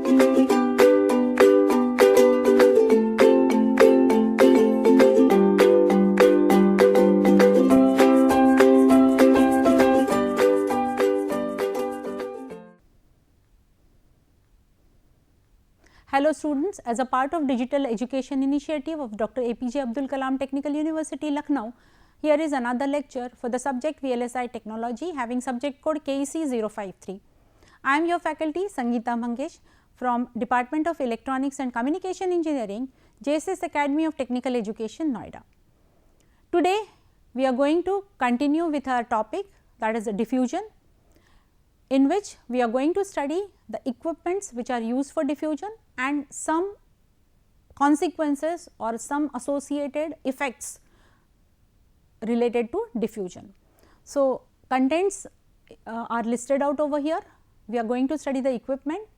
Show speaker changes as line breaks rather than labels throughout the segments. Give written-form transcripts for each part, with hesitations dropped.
Hello students, as a part of digital education initiative of Dr. APJ Abdul Kalam Technical University, Lucknow, here is another lecture for the subject VLSI technology having subject code KEC 053. I am your faculty Sangeeta Mangesh from Department of Electronics and Communication Engineering, JSS Academy of Technical Education, Noida. Today, we are going to continue with our topic, that is diffusion, in which we are going to study the equipments which are used for diffusion and some consequences or some associated effects related to diffusion. So, contents are listed out over here. We are going to study the equipment,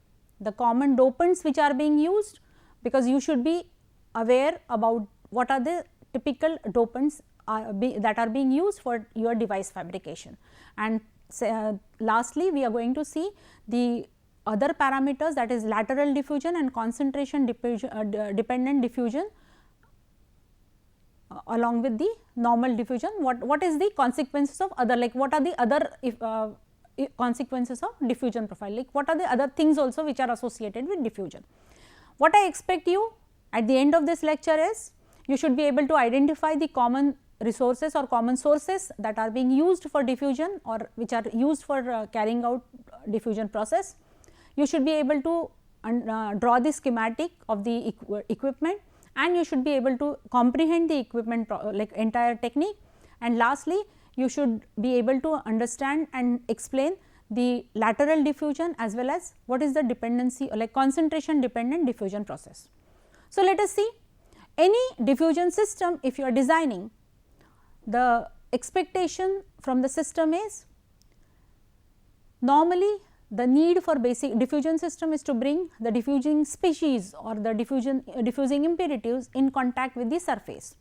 the common dopants which are being used, because you should be aware about what are the typical dopants that are being used for your device fabrication. And lastly, we are going to see the other parameters, that is lateral diffusion and concentration dependent diffusion along with the normal diffusion. What is the consequences of other, like what are the other consequences of diffusion profile, like what are the other things also which are associated with diffusion. What I expect you at the end of this lecture is, you should be able to identify the common resources or common sources that are being used for diffusion or which are used for carrying out diffusion process. You should be able to draw the schematic of the equipment, and you should be able to comprehend the equipment like entire technique, and lastly you should be able to understand and explain the lateral diffusion as well as what is the dependency or like concentration dependent diffusion process. So, let us see, any diffusion system if you are designing, the expectation from the system is, normally the need for basic diffusion system is to bring the diffusing species or the diffusing imperatives in contact with the surface,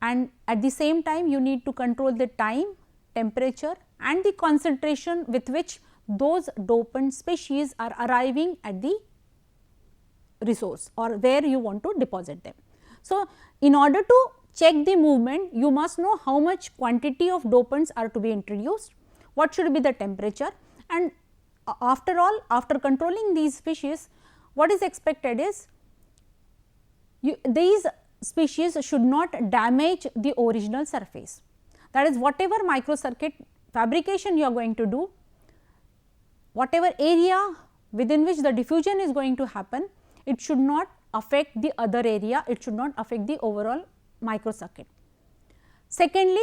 and at the same time you need to control the time, temperature and the concentration with which those dopant species are arriving at the resource or where you want to deposit them. So, in order to check the movement, you must know how much quantity of dopants are to be introduced, what should be the temperature, and after all, after controlling these species, what is expected is these species should not damage the original surface. That is, whatever microcircuit fabrication you are going to do, whatever area within which the diffusion is going to happen, it should not affect the other area, it should not affect the overall microcircuit. Secondly,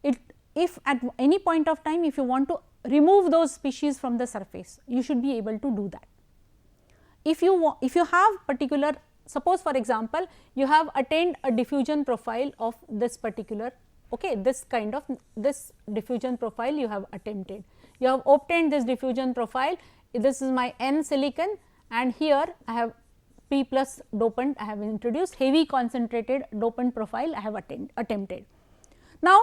if at any point of time if you want to remove those species from the surface, you should be able to do that. If you have particular, suppose for example, you have attained a diffusion profile of this particular, this kind of this diffusion profile you have attempted. You have obtained this diffusion profile, this is my N silicon, and here I have P plus dopant I have introduced, heavy concentrated dopant profile I have attempted. Now,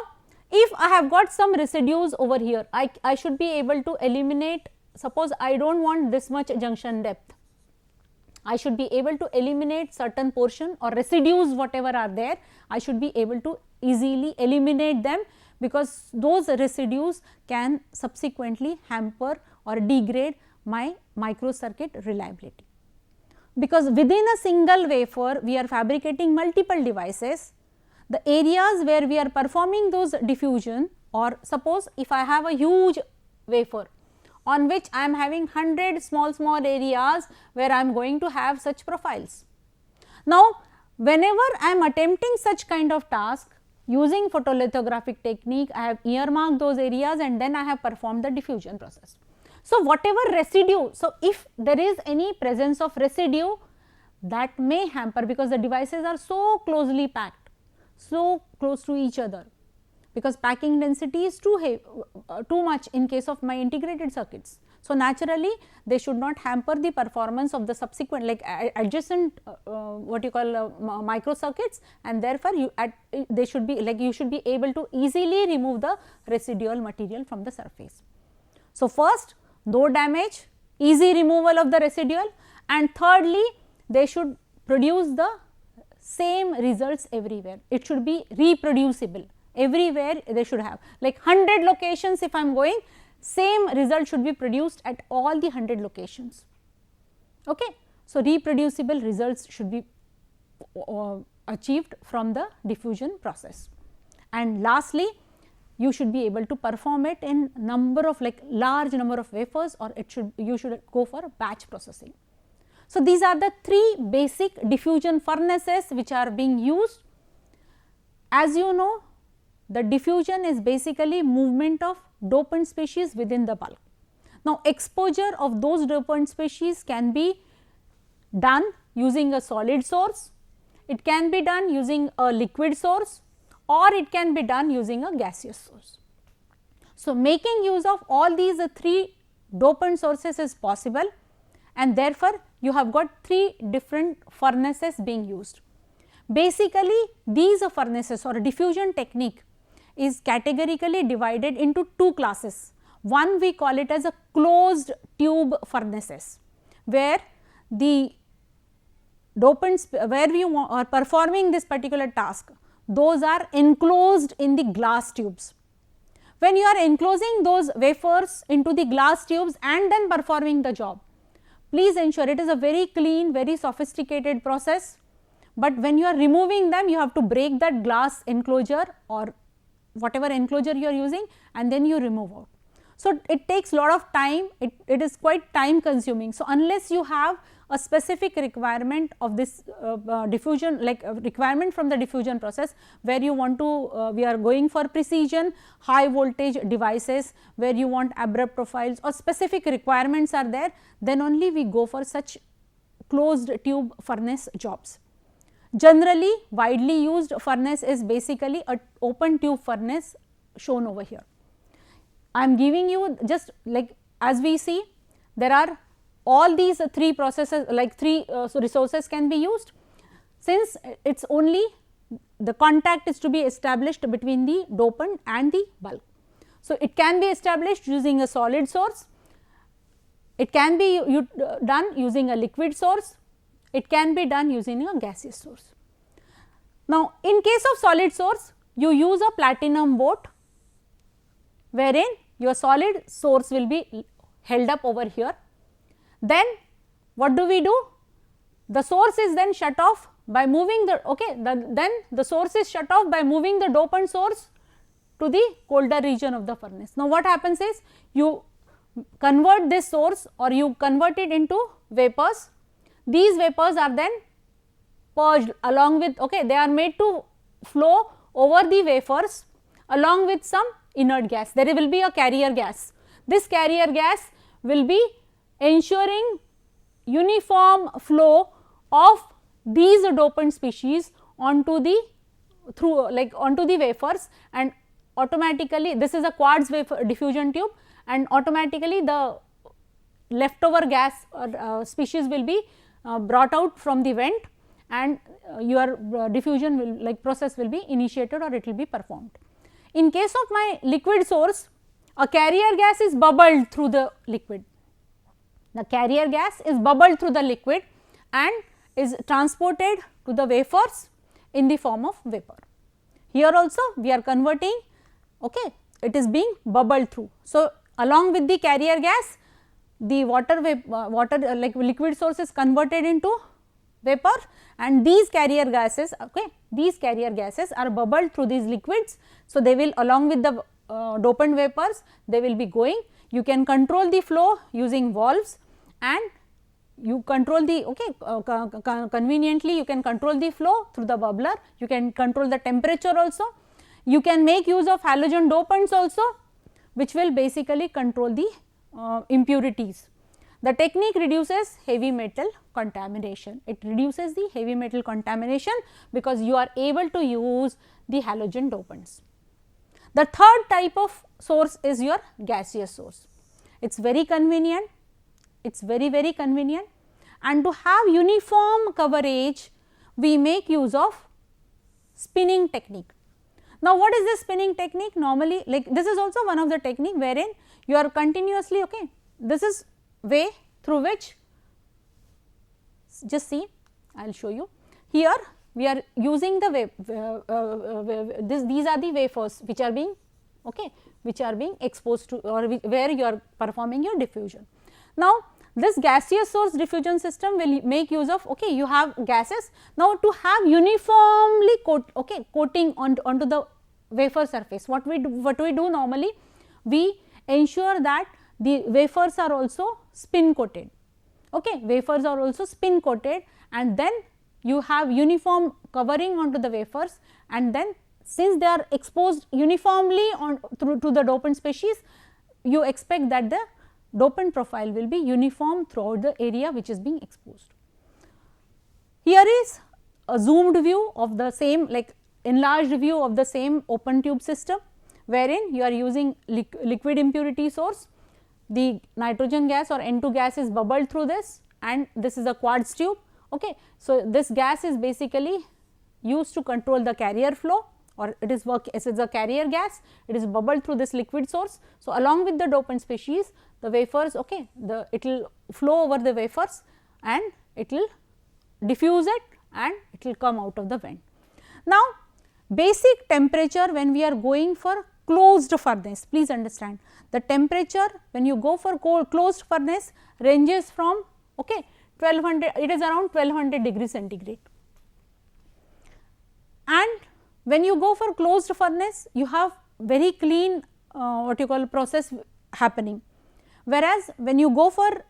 if I have got some residues over here, I should be able to eliminate, suppose I do not want this much junction depth, I should be able to eliminate certain portion or residues whatever are there, I should be able to easily eliminate them, because those residues can subsequently hamper or degrade my microcircuit reliability. Because within a single wafer we are fabricating multiple devices, the areas where we are performing those diffusion, or suppose if I have a huge wafer on which I am having 100 small areas where I am going to have such profiles. Now, whenever I am attempting such kind of task using photolithographic technique, I have earmarked those areas and then I have performed the diffusion process. So, whatever residue, so if there is any presence of residue, that may hamper, because the devices are so closely packed, so close to each other, because packing density is too much in case of my integrated circuits. So, naturally they should not hamper the performance of the subsequent like adjacent what you call micro circuits, and therefore, they should be like you should be able to easily remove the residual material from the surface. So, first no damage, easy removal of the residual, and thirdly they should produce the same results everywhere. It should be reproducible everywhere. They should have like 100 locations. If I am going, same result should be produced at all the 100 locations. Okay. So, reproducible results should be achieved from the diffusion process. And lastly, you should be able to perform it in number of like large number of wafers, or it should, you should go for batch processing. So, these are the three basic diffusion furnaces which are being used. As you know, the diffusion is basically movement of dopant species within the bulk. Now, exposure of those dopant species can be done using a solid source, it can be done using a liquid source, or it can be done using a gaseous source. So, making use of all these three dopant sources is possible, and therefore, you have got three different furnaces being used. Basically, these furnaces or diffusion technique is categorically divided into two classes. One we call it as a closed tube furnaces, where the dopants, where you are performing this particular task, those are enclosed in the glass tubes. When you are enclosing those wafers into the glass tubes and then performing the job, please ensure it is a very clean, very sophisticated process, but when you are removing them, you have to break that glass enclosure or whatever enclosure you are using, and then you remove out. So, it takes lot of time, it is quite time consuming. So, unless you have a specific requirement of this diffusion, like requirement from the diffusion process, where you want to, we are going for precision high voltage devices, where you want abrupt profiles or specific requirements are there, then only we go for such closed tube furnace jobs. Generally widely used furnace is basically a open tube furnace shown over here. I am giving you just like, as we see, there are all these three processes, like three resources can be used. Since it is only the contact is to be established between the dopant and the bulk. So, it can be established using a solid source, it can be done using a liquid source, it can be done using a gaseous source. Now, in case of solid source, you use a platinum boat, wherein your solid source will be held up over here. Then what do we do? The source is then shut off by moving the, then the source is shut off by moving the dopant source to the colder region of the furnace. Now, what happens is, you convert this source or you convert it into vapors. These vapors are then purged along with, they are made to flow over the wafers along with some inert gas. There will be a carrier gas. This carrier gas will be ensuring uniform flow of these dopant species onto the onto the wafers, and automatically this is a quartz wafer diffusion tube, and automatically the leftover gas or species will be brought out from the vent, and your diffusion will process will be initiated or it will be performed. In case of my liquid source, a carrier gas is bubbled through the liquid. The carrier gas is bubbled through the liquid and is transported to the wafers in the form of vapor. Here also we are converting, it is being bubbled through. So, along with the carrier gas, the water like liquid source is converted into vapor, and these carrier gases, these carrier gases are bubbled through these liquids. So, they will along with the dopant vapors, they will be going. You can control the flow using valves, and you control the conveniently you can control the flow through the bubbler, you can control the temperature also, you can make use of halogen dopants also, which will basically control the impurities. The technique reduces heavy metal contamination, it reduces the heavy metal contamination because you are able to use the halogen dopants. The third type of source is your gaseous source. It is very convenient, it is very convenient, and to have uniform coverage we make use of spinning technique. Now, what is this spinning technique? Normally, like this is also one of the technique wherein you are continuously, this is way through which just see, I will show you. Here we are using the these are the wafers which are being which are being exposed to, or where you are performing your diffusion. Now, this gaseous source diffusion system will make use of you have gases. Now, to have uniformly coating onto the wafer surface, what we do normally, we ensure that the wafers are also spin coated. Wafers are also spin coated, and then you have uniform covering onto the wafers, and then since they are exposed uniformly to the dopant species, you expect that the dopant profile will be uniform throughout the area which is being exposed. Here is a zoomed view of the same, like enlarged view of the same open tube system, wherein you are using liquid impurity source. The nitrogen gas or N2 gas is bubbled through this, and this is a quartz tube. So, this gas is basically used to control the carrier flow, or it is a carrier gas, it is bubbled through this liquid source. So, along with the dopant species, the wafers it will flow over the wafers and it will diffuse it and it will come out of the vent. Now, basic temperature when we are going for closed furnace, please understand, the temperature when you go for closed furnace ranges from 1200, it is around 1200 degrees centigrade, and when you go for closed furnace you have very clean process happening, whereas when you go for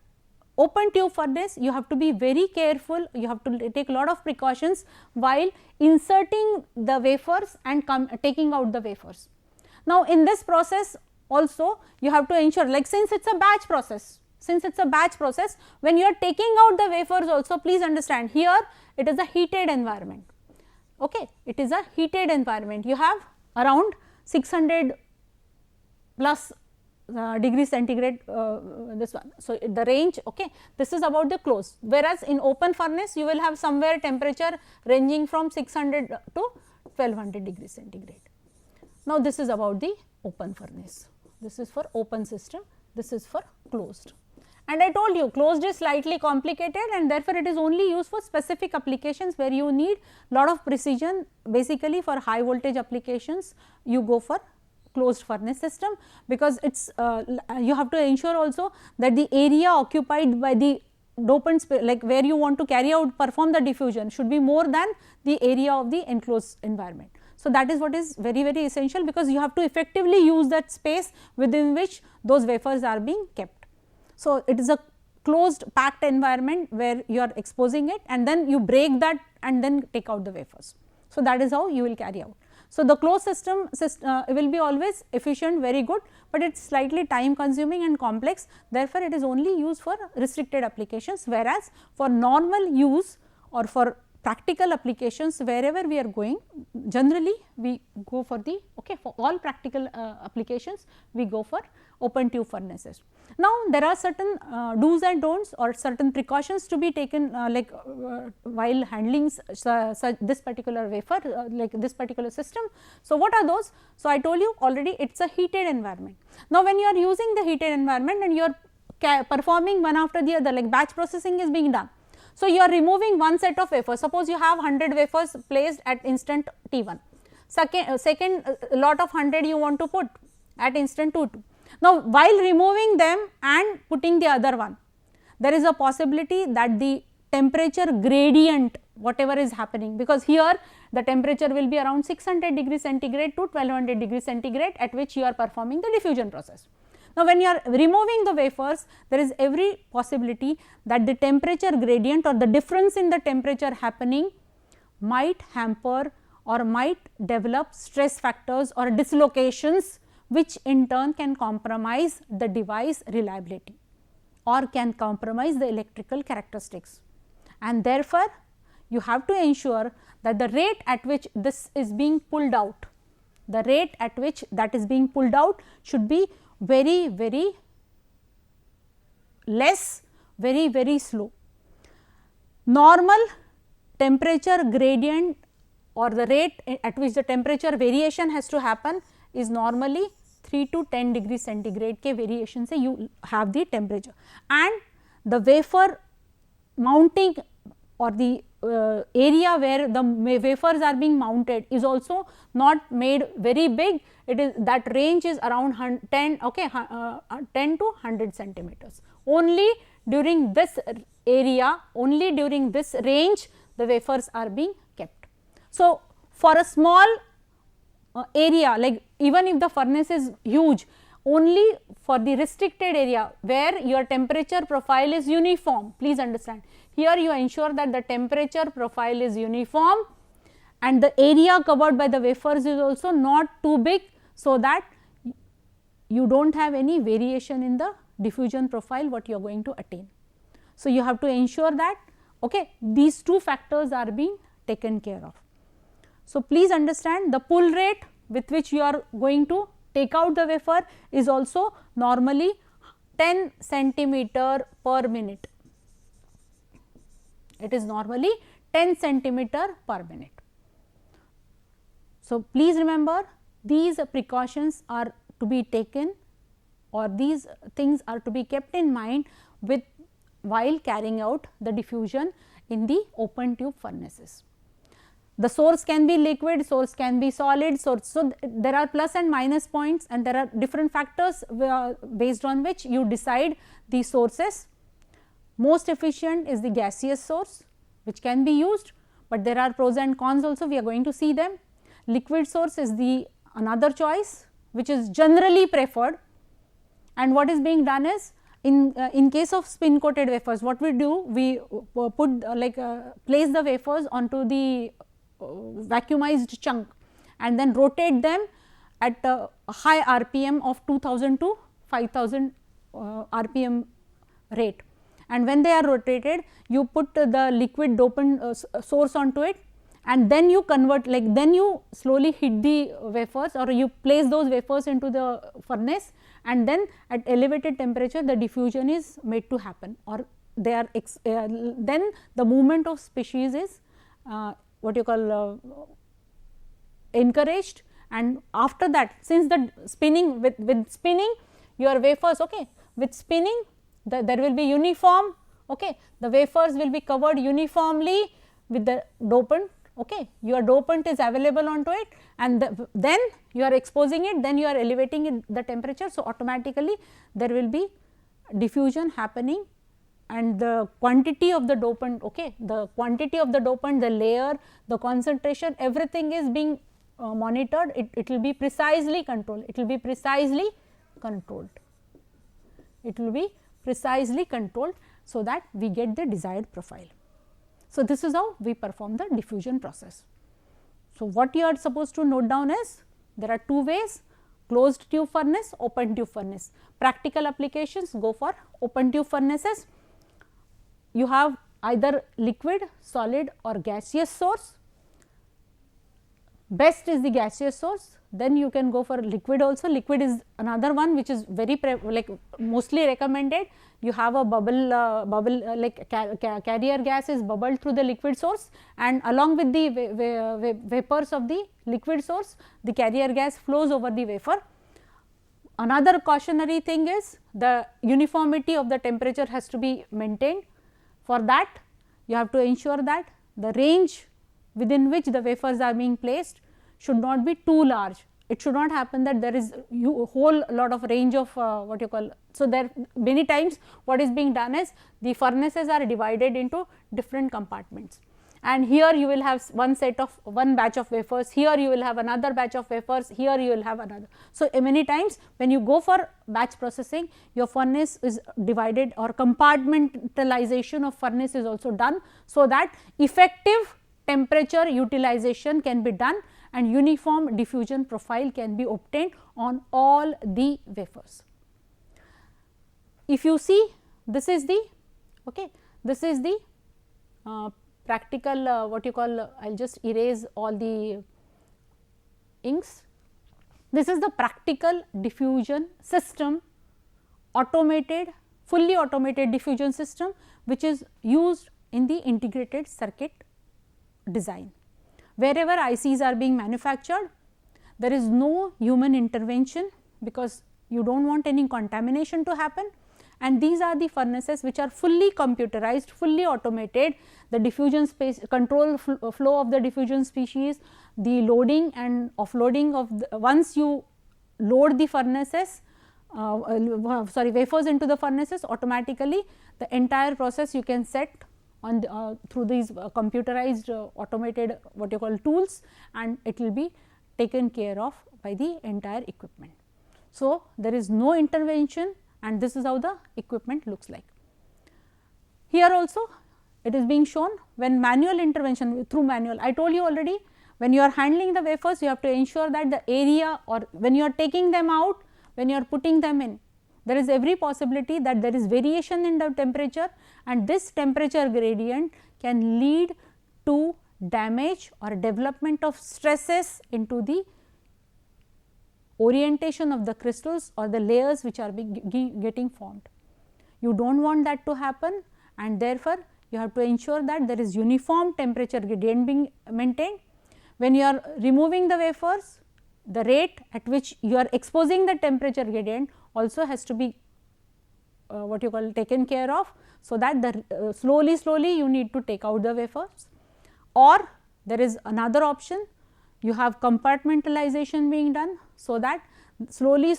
open tube furnace you have to be very careful, you have to take a lot of precautions while inserting the wafers and taking out the wafers. Now, in this process also you have to ensure, like since it is a batch process, when you are taking out the wafers also, please understand, here it is a heated environment. It is a heated environment, you have around 600 plus degree centigrade this one. So, the range this is about the close, whereas in open furnace you will have somewhere temperature ranging from 600 to 1200 degrees centigrade. Now, this is about the open furnace, this is for open system, this is for closed. And I told you closed is slightly complicated, and therefore, it is only used for specific applications where you need lot of precision. Basically, for high voltage applications you go for closed furnace system, because it is you have to ensure also that the area occupied by the dopants, like where you want to perform the diffusion, should be more than the area of the enclosed environment. So, that is what is very essential, because you have to effectively use that space within which those wafers are being kept. So, it is a closed packed environment where you are exposing it, and then you break that and then take out the wafers. So, that is how you will carry out. So, the closed system will be always efficient, very good, but it is slightly time consuming and complex, therefore, it is only used for restricted applications, whereas for normal use or for practical applications wherever we are going, generally we go for the for all practical applications we go for open tube furnaces. Now, there are certain do's and don'ts or certain precautions to be taken while handling this particular wafer like this particular system. So, what are those? So, I told you already it is a heated environment. Now, when you are using the heated environment and you are performing one after the other, like batch processing is being done. So, you are removing one set of wafers, suppose you have 100 wafers placed at instant T1, second lot of 100 you want to put at instant T2. Now, while removing them and putting the other one, there is a possibility that the temperature gradient whatever is happening, because here the temperature will be around 600 degrees centigrade to 1200 degrees centigrade at which you are performing the diffusion process. Now, when you are removing the wafers, there is every possibility that the temperature gradient or the difference in the temperature happening might hamper or might develop stress factors or dislocations, which in turn can compromise the device reliability or can compromise the electrical characteristics. And therefore, you have to ensure that the rate at which this is being pulled out, the rate at which that is being pulled out should be very less, very slow. Normal temperature gradient or the rate at which the temperature variation has to happen is normally 3 to 10 degrees centigrade के variation से you have the temperature, and the wafer mounting or the area where the wafers are being mounted is also not made very big. It is that range is around 10 to 100 centimeters. Only during this area, only during this range the wafers are being kept. So, for a small area, like even if the furnace is huge, only for the restricted area where your temperature profile is uniform, please understand, here you ensure that the temperature profile is uniform and the area covered by the wafers is also not too big, so that you do not have any variation in the diffusion profile what you are going to attain. So, you have to ensure that these two factors are being taken care of. So, please understand the pull rate with which you are going to take out the wafer is also normally 10 centimeter per minute. It is normally 10 centimeter per minute. So, please remember these precautions are to be taken, or these things are to be kept in mind with while carrying out the diffusion in the open tube furnaces. The source can be liquid, source can be solid, source. So, there are plus and minus points and there are different factors based on which you decide the sources. Most efficient is the gaseous source which can be used, but there are pros and cons also, we are going to see them. Liquid source is the another choice which is generally preferred, and what is being done is in case of spin coated wafers, what we do, we put place the wafers onto the vacuumized chunk and then rotate them at a high RPM of 2000 to 5000 RPM rate, and when they are rotated you put the liquid dopant source onto it, and then you convert, then you slowly hit the wafers or you place those wafers into the furnace, and then at elevated temperature the diffusion is made to happen, or they are then the movement of species is what you call encouraged, and after that, since the spinning with spinning your wafers, with spinning there will be uniform, the wafers will be covered uniformly with the dopant, your dopant is available onto it, and then you are exposing it, then you are elevating the temperature. So, automatically there will be diffusion happening, and the quantity of the dopant, the quantity of the dopant, the layer, the concentration, everything is being monitored, it will be precisely controlled, it will be precisely controlled, it will be precisely controlled, so that we get the desired profile. So, this is how we perform the diffusion process. So, what you are supposed to note down is there are two ways: closed tube furnace, open tube furnace. Practical applications, go for open tube furnaces. You have either liquid, solid or gaseous source. Best is the gaseous source, then you can go for liquid also. Liquid is another one which is very mostly recommended. You have a carrier gas is bubbled through the liquid source, and along with the vapors of the liquid source, the carrier gas flows over the wafer. Another cautionary thing is the uniformity of the temperature has to be maintained. For that, you have to ensure that the range within which the wafers are being placed should not be too large. It should not happen that there is a whole lot of range of what you call. So, there many times what is being done is the furnaces are divided into different compartments, and here you will have one batch of wafers, here you will have another batch of wafers, here you will have another. So, many times when you go for batch processing, your furnace is divided, or compartmentalization of furnace is also done, so that effective temperature utilization can be done and uniform diffusion profile can be obtained on all the wafers. If you see, this is the practical what you call, I will just erase all the inks. This is the practical diffusion system, fully automated diffusion system, which is used in the integrated circuit design. Wherever ICs are being manufactured, there is no human intervention, because you do not want any contamination to happen, and these are the furnaces which are fully computerized, fully automated. The diffusion space control flow of the diffusion species, the loading and offloading of the, once you load the furnaces wafers into the furnaces, automatically the entire process you can set on the, through these computerized automated what you call tools, and it will be taken care of by the entire equipment. So, there is no intervention, and this is how the equipment looks like. Here also it is being shown when manual intervention through manual. I told you already, when you are handling the wafers, you have to ensure that the area, or when you are taking them out, when you are putting them in, there is every possibility that there is variation in the temperature, and this temperature gradient can lead to damage or development of stresses into the orientation of the crystals or the layers which are getting formed. You do not want that to happen, and therefore, you have to ensure that there is uniform temperature gradient being maintained. When you are removing the wafers, the rate at which you are exposing the temperature gradient also has to be what you call taken care of. So, that the slowly you need to take out the wafers, or there is another option, you have compartmentalization being done. So, that slowly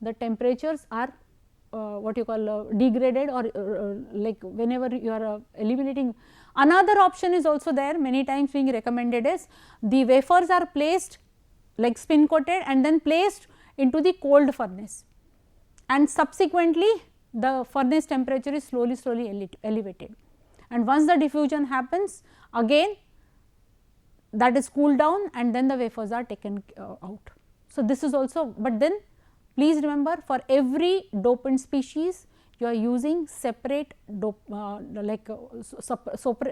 the temperatures are what you call degraded, or like whenever you are eliminating. Another option is also there, many times being recommended, is the wafers are placed like spin coated and then placed into the cold furnace, and subsequently the furnace temperature is slowly elevated, and once the diffusion happens, again that is cooled down, and then the wafers are taken out. So, this is also, but then please remember, for every dopant species you are using separate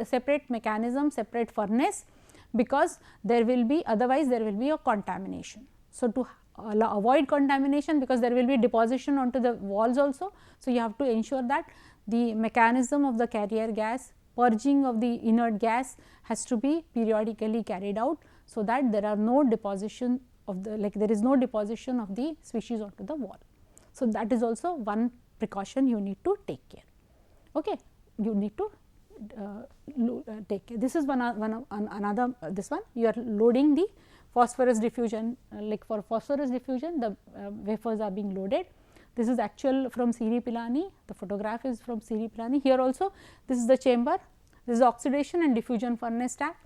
separate mechanism, separate furnace, because there will be, otherwise there will be a contamination. So, to avoid contamination, because there will be deposition onto the walls also. So, you have to ensure that the mechanism of the carrier gas, purging of the inert gas has to be periodically carried out. So, that there are no deposition of the, like there is no deposition of the species onto the wall. So, that is also one precaution you need to take care. Okay. You need to take care. This is another this one, you are loading the phosphorus diffusion, like for phosphorus diffusion the wafers are being loaded. This is actual from C.D. Pilani, the photograph is from C.D. Pilani. Here also this is the chamber, this is the oxidation and diffusion furnace stack.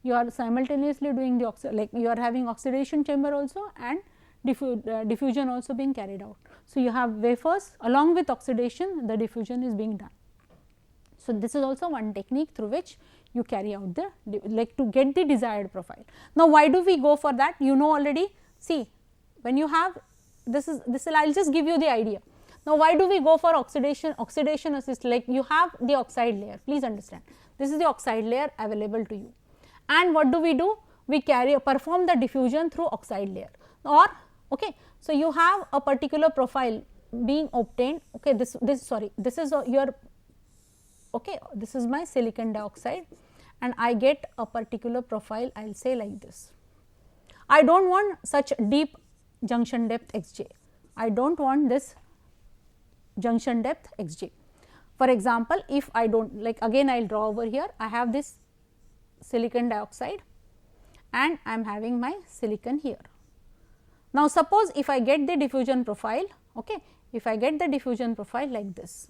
You are simultaneously doing the like you are having oxidation chamber also and diffusion also being carried out. So, you have wafers along with oxidation, the diffusion is being done. So, this is also one technique through which you carry out the like to get the desired profile. Now, why do we go for that? You know already, see when you have this I will just give you the idea. Now, why do we go for oxidation assist, like you have the oxide layer, please understand this is the oxide layer available to you, and what do? We perform the diffusion through oxide layer, or okay. So, you have a particular profile being obtained, okay, this is your, okay, this is my silicon dioxide and I get a particular profile, I will say like this. I do not want such deep junction depth xj, I do not want this junction depth xj. For example, if I do not, like again I will draw over here, I have this silicon dioxide and I am having my silicon here. Now, suppose if I get the diffusion profile, okay, if I get the diffusion profile like this,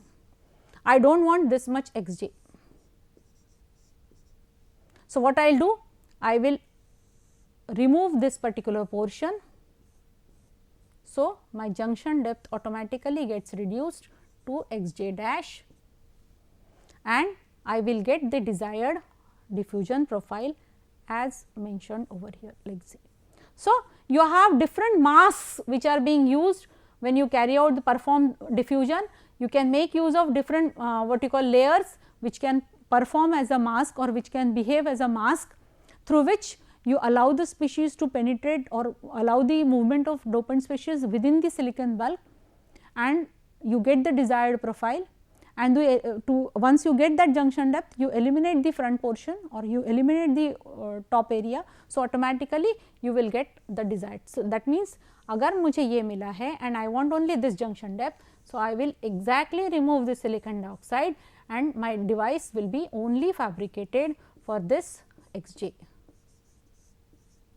I do not want this much xj. So, what I will do? I will remove this particular portion. So, my junction depth automatically gets reduced to xj dash, and I will get the desired diffusion profile as mentioned over here like this. So, you have different masks which are being used when you carry out the perform diffusion. You can make use of different what you call layers which can perform as a mask or which can behave as a mask, through which you allow the species to penetrate or allow the movement of dopant species within the silicon bulk, and you get the desired profile. and once you get that junction depth, you eliminate the front portion or you eliminate the top area. So, automatically you will get the desired. So, that means अगर मुझे ये मिला है and I want only this junction depth, so I will exactly remove the silicon dioxide and my device will be only fabricated for this xj.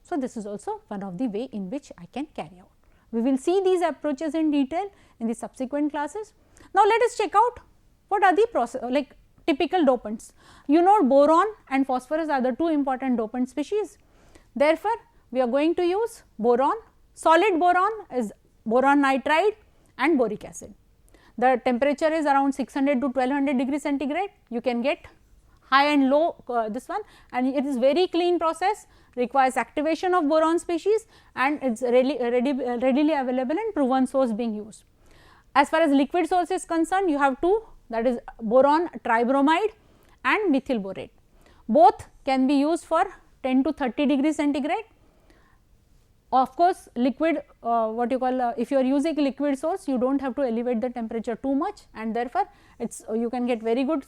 So, this is also one of the way in which I can carry out. We will see these approaches in detail in the subsequent classes. Now, let us check out what are the process like typical dopants. You know, boron and phosphorus are the two important dopant species. Therefore, we are going to use boron. Solid boron is boron nitride and boric acid. The temperature is around 600 to 1200 degree centigrade. You can get high and low this one, and it is very clean process, requires activation of boron species and it is readily available and proven source being used. As far as liquid source is concerned, you have two, that is boron tribromide and methyl borate. Both can be used for 10 to 30 degree centigrade. Of course, liquid what you call if you are using liquid source, you do not have to elevate the temperature too much, and therefore, you can get very good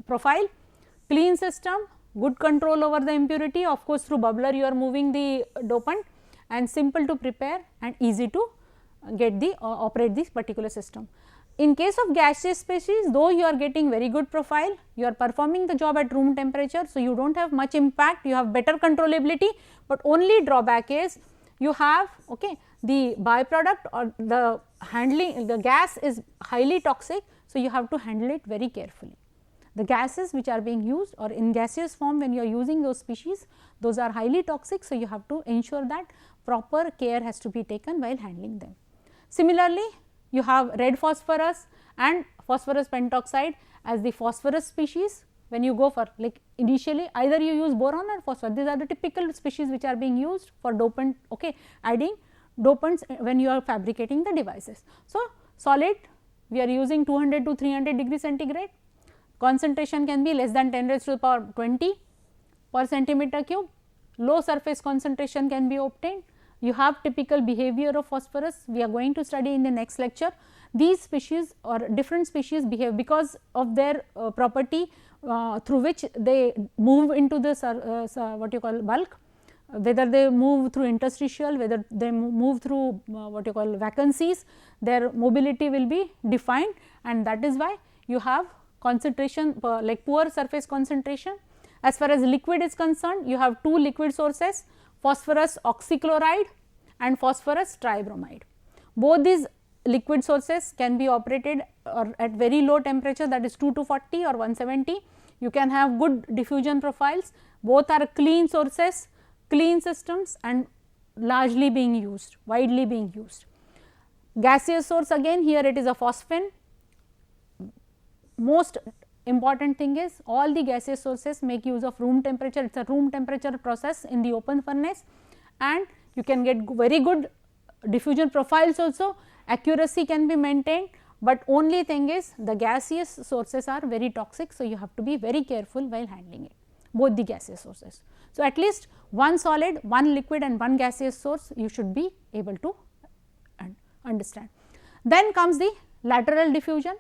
profile, clean system, good control over the impurity. Of course, through bubbler you are moving the dopant and simple to prepare and easy to get the operate this particular system. In case of gaseous species, though you are getting very good profile, you are performing the job at room temperature. So, you do not have much impact, you have better controllability, but only drawback is you have the byproduct or the handling, the gas is highly toxic. So, you have to handle it very carefully. The gases which are being used or in gaseous form when you are using those species, those are highly toxic. So, you have to ensure that proper care has to be taken while handling them. Similarly, you have red phosphorus and phosphorus pentoxide as the phosphorus species. When you go for like initially either you use boron or phosphorus, these are the typical species which are being used for dopant, adding dopants when you are fabricating the devices. So, solid we are using 200 to 300 degree centigrade, concentration can be less than 10 raised to the power 20 per centimeter cube, low surface concentration can be obtained. You have typical behavior of phosphorus, we are going to study in the next lecture. These species or different species behave because of their property through which they move into the what you call bulk, whether they move through interstitial, whether they move through what you call vacancies, their mobility will be defined, and that is why you have concentration like poor surface concentration. As far as liquid is concerned, you have two liquid sources, phosphorus oxychloride and phosphorus tribromide. Both these liquid sources can be operated at very low temperature, that is 2 to 40 or 170. You can have good diffusion profiles, both are clean sources, clean systems and largely being used, widely being used. Gaseous source, again here it is a phosphine. Most important thing is all the gaseous sources make use of room temperature, it is a room temperature process in the open furnace, and you can get very good diffusion profiles also, accuracy can be maintained, but only thing is the gaseous sources are very toxic. So, you have to be very careful while handling it, both the gaseous sources. So, at least one solid, one liquid and one gaseous source you should be able to understand. Then comes the lateral diffusion.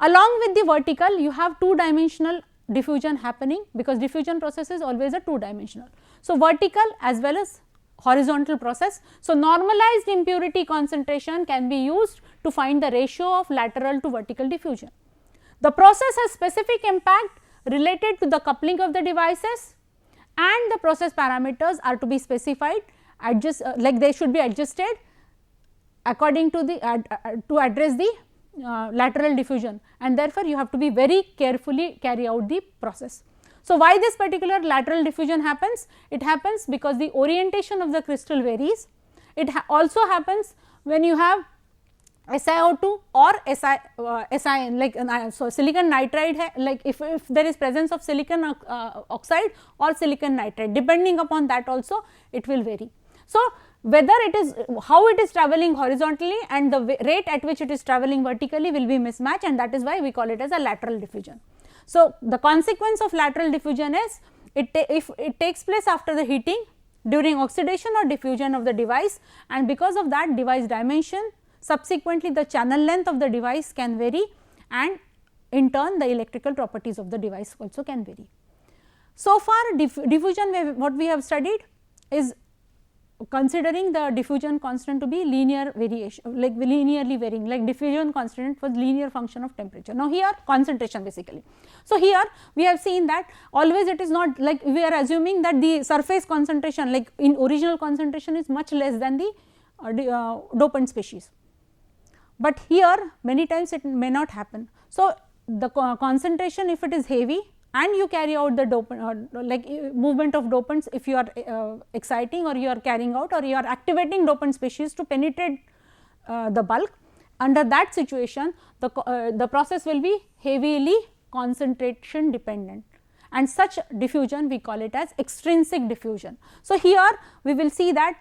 Along with the vertical, you have two dimensional diffusion happening, because diffusion process is always a two dimensional. So, vertical as well as horizontal process. So, normalized impurity concentration can be used to find the ratio of lateral to vertical diffusion. The process has specific impact related to the coupling of the devices, and the process parameters are to be specified, like they should be adjusted according to the to address the lateral diffusion, and therefore, you have to be very carefully carry out the process. So, why this particular lateral diffusion happens? It happens because the orientation of the crystal varies. It also happens when you have SiO2 or SiN, like so silicon nitride, like if there is presence of silicon oxide or silicon nitride, depending upon that also it will vary. So, whether it is how it is travelling horizontally and the rate at which it is travelling vertically will be mismatched, and that is why we call it as a lateral diffusion. So, the consequence of lateral diffusion is if it takes place after the heating, during oxidation or diffusion of the device, and because of that device dimension, subsequently the channel length of the device can vary, and in turn the electrical properties of the device also can vary. So far diffusion, what we have studied is considering the diffusion constant to be linear variation, like linearly varying, like diffusion constant was linear function of temperature. Now here concentration basically. So here we have seen that always it is not like we are assuming that the surface concentration, like in original concentration, is much less than the dopant species, but here many times it may not happen. So the concentration, if it is heavy and you carry out the dopant like movement of dopants, if you are exciting or you are carrying out or you are activating dopant species to penetrate the bulk, under that situation the process will be heavily concentration dependent, and such diffusion we call it as extrinsic diffusion. So here we will see that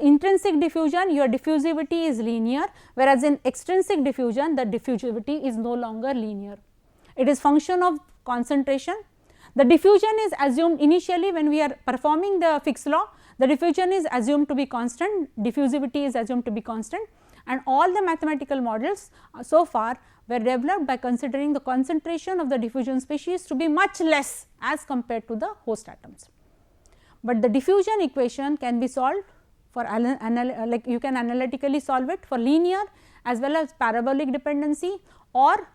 intrinsic diffusion, your diffusivity is linear, whereas in extrinsic diffusion the diffusivity is no longer linear. It is function of concentration. The diffusion is assumed initially when we are performing the Fick's law, the diffusion is assumed to be constant, diffusivity is assumed to be constant, and all the mathematical models so far were developed by considering the concentration of the diffusion species to be much less as compared to the host atoms. But the diffusion equation can be solved for like you can analytically solve it for linear as well as parabolic dependency, or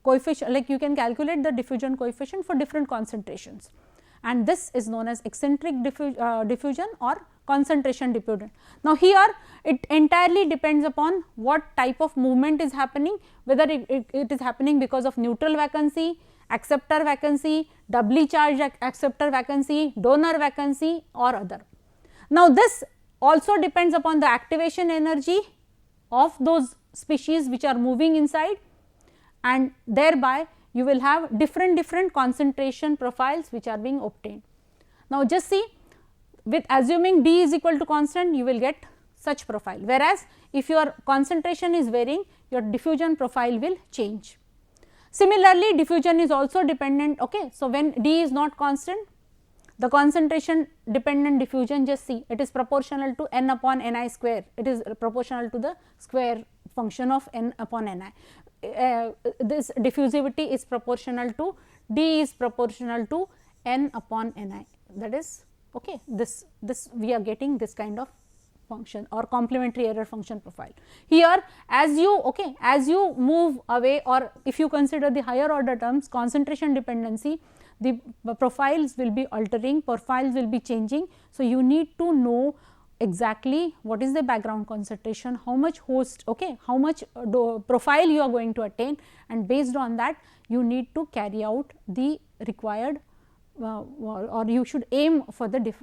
coefficient, like you can calculate the diffusion coefficient for different concentrations, and this is known as eccentric diffusion or concentration diffusion. Now here it entirely depends upon what type of movement is happening, whether it is happening because of neutral vacancy, acceptor vacancy, doubly charged acceptor vacancy, donor vacancy or other. Now this also depends upon the activation energy of those species which are moving inside, and thereby you will have different concentration profiles which are being obtained. Now just see, with assuming D is equal to constant, you will get such profile, whereas if your concentration is varying, your diffusion profile will change. Similarly, diffusion is also dependent. Okay, so when D is not constant, the concentration dependent diffusion, just see, it is proportional to n upon Ni square, it is proportional to the square function of n upon Ni. This diffusivity is proportional to D is proportional to n upon Ni, that is okay. This we are getting this kind of function or complementary error function profile. Here as you move away, or if you consider the higher order terms, concentration dependency, the profiles will be altering, profiles will be changing. So you need to know exactly what is the background concentration, how much host, how much profile you are going to attain, and based on that you need to carry out the required or you should aim for the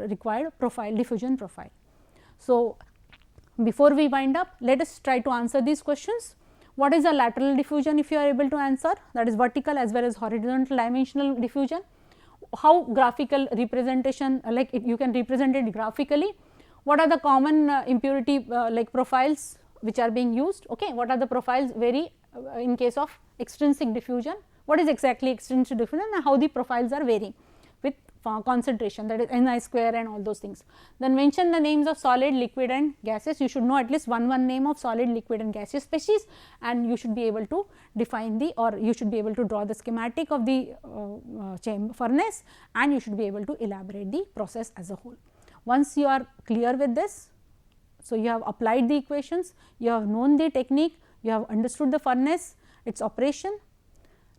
required profile, diffusion profile. So before we wind up, let us try to answer these questions. What is a lateral diffusion, if you are able to answer, that is vertical as well as horizontal dimensional diffusion? How graphical representation, like you can represent it graphically? What are the common impurity like profiles which are being used? What are the profiles vary in case of extrinsic diffusion? What is exactly extrinsic diffusion and how the profiles are varying with concentration, that is Ni square and all those things. Then mention the names of solid, liquid and gaseous. You should know at least one name of solid, liquid and gaseous species, and you should be able to define the, or you should be able to draw the schematic of the furnace, and you should be able to elaborate the process as a whole. Once you are clear with this, so you have applied the equations, you have known the technique, you have understood the furnace, its operation.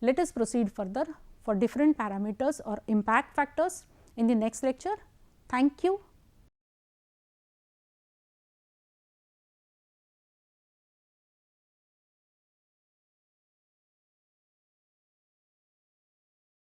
Let us proceed further for different parameters or impact factors in the next lecture. Thank you.